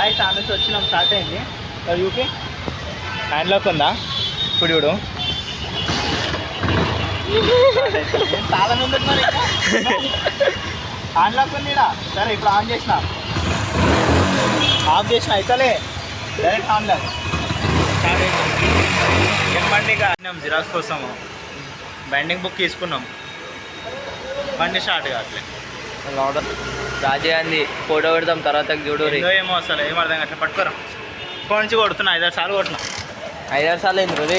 Guys ఆ నుంచి వచ్చినాం, స్టార్ట్ అయింది యూకే. హ్యాండ్లోకి ఉందా ఇప్పుడు చూడు, చాలా ముందుకు మరి హ్యాండ్లోకి ఉంది. సరే ఇప్పుడు ఆన్ చేసిన, ఆఫ్ చేసిన అయితలే, డైరెక్ట్ ఆన్లో స్టార్ట్ అయింది. బండిగా జిరాక్స్ కోసము బైండింగ్ బుక్ తీసుకున్నాం, బండి స్టార్ట్ కావట్లేదు. రాజీ గాంధీ ఫోటో పెడతాం తర్వాత చూడు. ఏమో అసలు ఏం అర్థం అట్లా పట్టుకోరా, ఇప్పటి నుంచి కొడుతున్నా 5-6 సార్లు కొట్టినా. 5-6 సార్లు అయింది రే,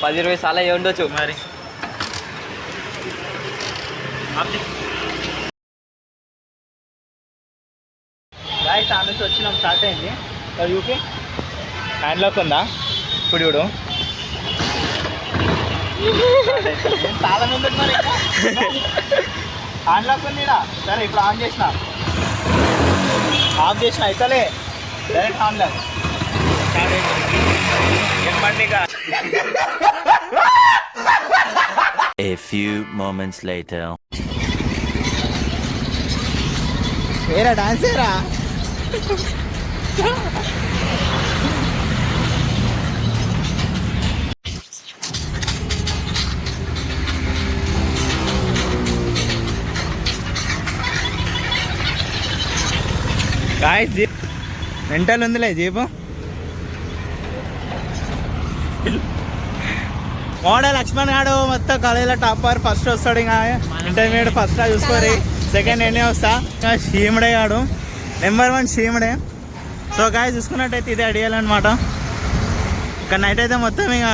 10-20 సార్లు అయ్యి ఉండొచ్చు మరి. గాయస్ ఆ నుంచి వచ్చినాం, స్టార్ట్ అయింది యూకే. హ్యాండ్లోకి ఉందా ఇప్పుడు చూడు, చాలా ముందుకు మరి హ్యాండ్లోకి ఉంది. సరే ఇప్పుడు ఆన్ చేసిన, ఆఫ్ చేసిన అయితలే, డైరెక్ట్ ఆన్లో స్టార్ట్ అయింది. బండిగా A few moments later. ఏరా డాన్స్ ఏరా. గాయస్ జీప్ మెంటల్ ఉందిలే జీపు. మోడల్ లక్ష్మణ్ గాడు మొత్తం కాలేజీలో టాపర్, ఫస్ట్ వస్తాడు. ఇంకా ఇంటర్మీడియట్ ఫస్ట్ చూసుకోరి, సెకండ్ నేనే వస్తా. షీముడే గాడు నెంబర్ 1 షీముడే. సో గాయ చూసుకున్నట్టయితే ఇదే ఐడియల్ అనమాట. ఇక్కడ నైట్ అయితే మొత్తం ఇక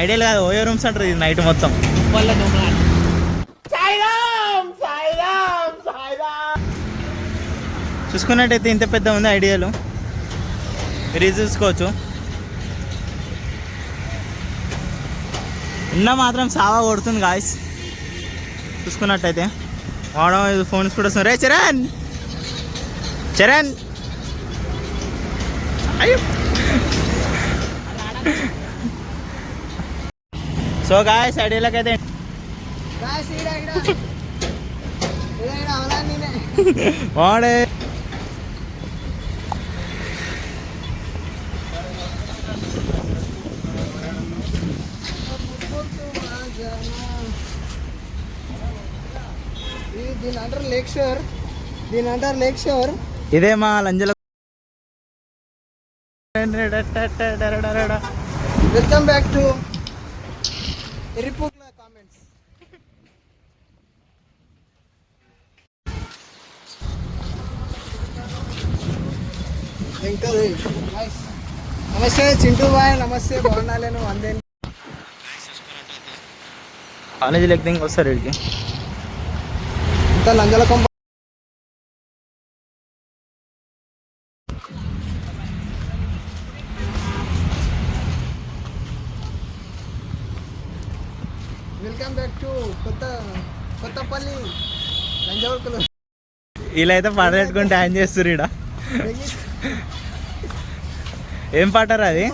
ఐడియల్ కాదు, ఓయో రూమ్స్ అంటారు ఇది నైట్ మొత్తం. చూసుకున్నట్టయితే ఇంత పెద్ద ఉంది ఐడియాలు, మీరు ఇది చూసుకోవచ్చు. నిన్న మాత్రం సావా కొడుతుంది గాయస్ చూసుకున్నట్టయితే. వాడడం ఇది ఫోన్స్ కూడా వస్తుంది. రే చరణ్ చరణ్ అయ్యో. సో గాయస్ ఐడియాలకి అయితే వాడే దీని అంటారు లేక్ షోర్. ఇదే మా లంజల. వెల్కమ్ బ్యాక్ టు ఎరిపూక్ల కామెంట్స్. నమస్తే చింటూ బాయ్, నమస్తే బాగున్నాలేను అందే. కాలేజీ లెక్కింగ్ వస్తారు వీడికి ఇంత లంజల కొంప. వెల్కమ్ బ్యాక్ టు కొత్తపల్లి లంజవరకులు. ఇలా అయితే పాట పెట్టుకుని డాన్స్ చేస్తారు ఈడ. ఏం పాటరా అది?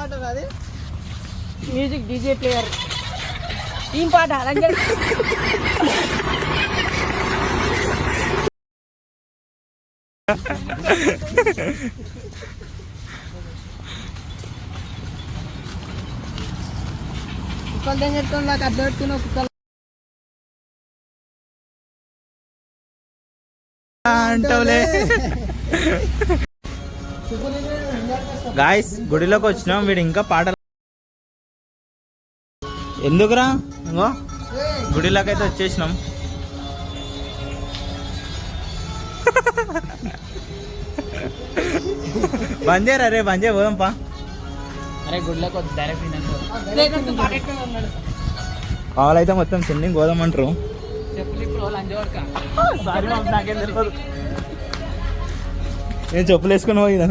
మ్యూజిక్ డీజే ప్లేయర్ ఏం పాట కుక్కలు తెంగెట్టుకొని నాకు అడ్డు పెట్టుకున్న కుక్కలు అంటవులే. గాయస్ గుడిలోకి వచ్చినాం, వీడు ఇంకా పాటలు ఎందుకురా. ఇంకో గుడిలోకి అయితే వచ్చేసినాం. బంద్ చేయరా రే, బంద్ చేయ పోదాంపా. అరే గుడిలోకి డైరెక్ట్ కావాలైతే మొత్తం సెండింగ్ పోదామంటారు. నేను చెప్పులు వేసుకుని పోయినా.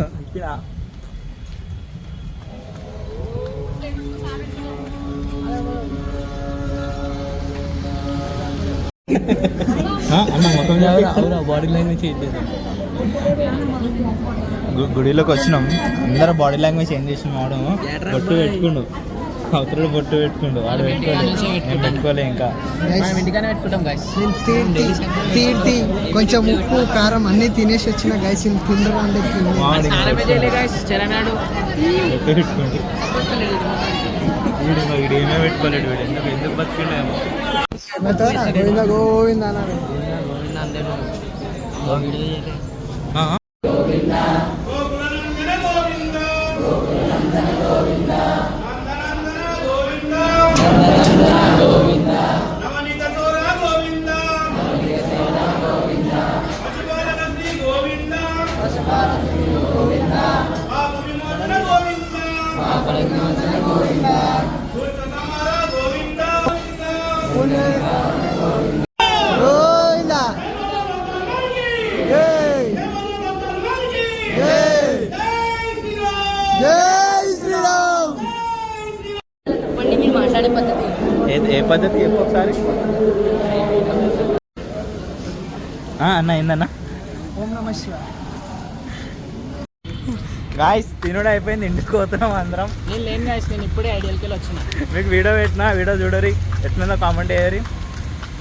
బాడీ లాంగ్వేజ్ గుడిలోకి వచ్చినాం, అందరూ బాడీ లాంగ్వేజ్ చేంజ్ చేసిన వాడు బొట్టు పెట్టుకుండు. అవతల బొట్టు పెట్టుకుండు వాడు పెట్టుకోలే ఇంకా ఇంటికానే పెట్టుకుంటాం గాయస్. తీర్తి కొంచెం ఉప్పు కారం అన్ని తినేసి వచ్చిన గైస్ తిండ్రా అంటే బొట్టు పెట్టుకుంటు వీడు ఏమే పెట్టుకోలేడు వీడు ఎందుకు బతికిండేమో. గోవింద గోవింద అన్నారు. గోవింద జై శ్రీరామ్. మీరు మాట్లాడే పద్ధతి ఏ పద్ధతి చెప్పు ఒకసారి. అన్న ఏందన్న? ఓం నమః శివాయ. గాయస్ తినుడు అయిపోయింది, ఇంటికి పోతున్నాం అందరం. నేను లేను గాయస్, నేను ఇప్పుడే ఐడియల్కి వచ్చిన. మీకు వీడియో పెట్టినా, వీడియో చూడరి, ఎట్లుందో కామెంట్ చేయరి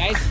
గైస్.